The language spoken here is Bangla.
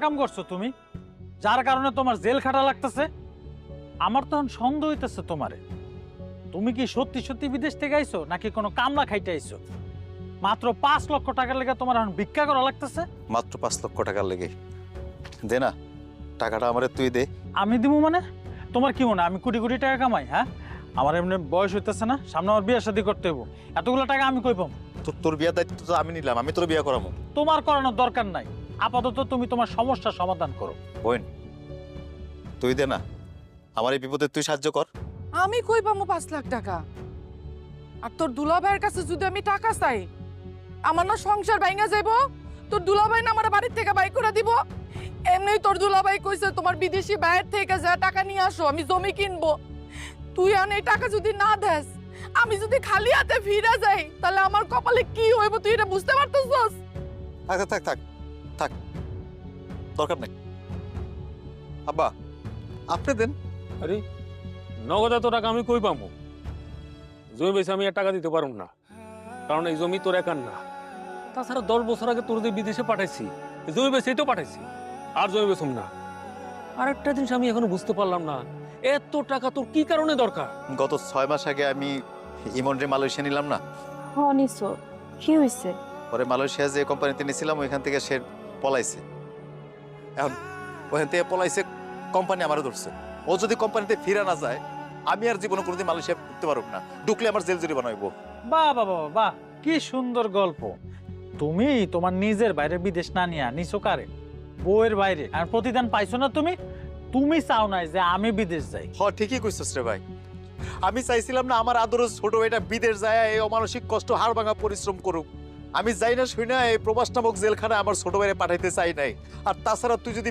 কাম করছো তুমি, যার কারণে তোমার জেল খাটা লাগতেছে? আমার তখন সন্দেহ হইতেছে তোমারে। তুমি কি সত্যি সত্যি বিদেশ থেকে আইছো নাকি কোনো কামলা খাইতে আইছো? মাত্র 5 লক্ষ টাকার লেগে তোমার এখন ভিক্ষা করা লাগতেছে? মাত্র 5 লক্ষ টাকার লেগে। দে না, টাকাটা আমারে তুই দে। আমি দিব মানে? তোমার কি মনে হয় আমি কোটি কোটি টাকা কামাই? হ্যাঁ, আমার এমনি বয়স হইতেছে না, সামনে আমার বিয়ে শাদী করতে হইব, এতগুলো টাকা আমি কই পাবো? তোর বিয়ার দায়িত্ব তো আমি নিলাম, আমি তোর বিয়া করাবো। তোমার করানোর দরকার নাই, আপাতত তুমি তোমার সমস্যার সমাধান করো। বোন, তুই দে না, আমার এই বিপদে তুই সাহায্য কর। আমি কই পামু 5 লাখ টাকা? আর তোর দুলাভাইয়ের কাছে যদি আমি টাকা চাই, আমার না সংসার ভাঙা যাইব? তোর দুলাভাই না আমার বাড়ির থেকে বাই করে দিব? এমনি তোর দুলাভাই কইছে তোমার বিদেশি বাইরে থেকে যা টাকা নিয়ে আসো, আমি জমি কিনবো। তুই আনে টাকা যদি না দেস, আমি যদি খালি হাতে ফিরে যাই, তাহলে আমার কপালে কি হইব তুই এটা বুঝতে পারতেছস? থাক থাক থাক থাক, দরকার নেই। আব্বা, আপনি দেন। আরে নগদ এত টাকা আমি কই পাবো? জমি বেশি আমি আর টাকা দিতে পারবো না, কারণ এই জমি তোর একার না। তাছাড়া 10 বছর আগে তোর যে বিদেশে পাঠাইছি, এই জমি বেশি তো পাঠাইছি, আর জমি বেচুম না। আর একটা জিনিস আমি এখনো বুঝতে পারলাম না, এত টাকা তোর কি কারণে দরকার? গত 6 মাস আগে আমি ইমনরে মালয়েশিয়া নিলাম না। হ্যাঁ নিছো, কি হয়েছে? পরে মালয়েশিয়া যে কোম্পানিতে নিয়েছিলাম ওইখান থেকে সে পলাইছে। এখন ওইখান থেকে পলাইছে, কোম্পানি আমারও ধরছে। ও যদি কোম্পানিতে ফিরে না যায়, আমি আর জীবনে কোনোদিন মালয়েশিয়া ঢুকতে পারব না। ঢুকলে আমার জেল জরিমানা হইব। বাহ বাহ বাহ বাহ, কি সুন্দর গল্প। তুমি তোমার নিজের বাইরে বিদেশ না নিয়ে নিছো কারে? বউয়ের বাইরে। আর প্রতিদান পাইছো না তুমি? তুমি চাও নাই যে আমি বিদেশ যাই। ঠিকই কইছস রে ভাই। আমি চাইছিলাম না আমার আদরের ছোট ভাইটা বিদেশ যায়, এই অমানসিক কষ্ট হাড় ভাঙা পরিশ্রম করুক। আমি যাই না শুই না এই প্রবাস নামক জেলখানা আমার ছোট ভাইরে পাঠাইতে চাই নাই। আর তাছাড়া তুই যদি